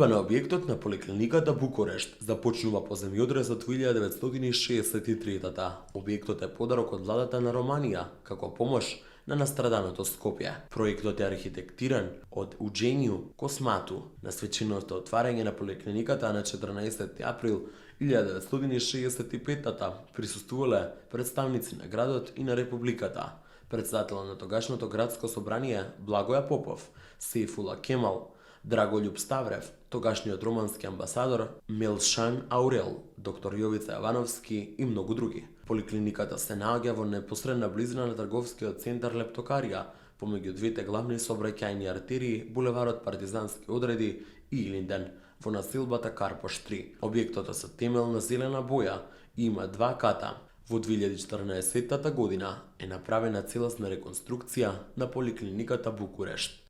Изградба на објектот на поликлиниката Букурешт започнува по земјотрес од 1963-та. Објектот е подарок од владата на Романија како помош на настраданото Скопје. Проектот е архитектиран од Уџенију Космату на свеченото отварање на поликлиниката на 14 април 1965-та присуствувале представници на градот и на републиката. Председател на тогашното градско собрание Благоја Попов, Сейфула Кемал, Драголјуб Ставрев, тогашниот романски амбасадор Мелшан Аурел, доктор Јовица Јовановски и многу други. Поликлиниката се наоѓа во непосредна близина на трговскиот центар Лептокарија, помеѓу двете главни сообраќајни артерии, булеварот Партизански одреди и Илинден, во населбата Карпош 3. Објектот е со темел на зелена боја и има 2 ката. Во 2014 година е направена целосна реконструкција на поликлиниката Букурешт.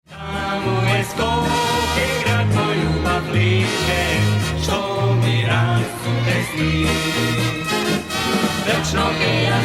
Таму е Скопје, град мој љубав лише, што ми расу тесни. Вечно ќе ја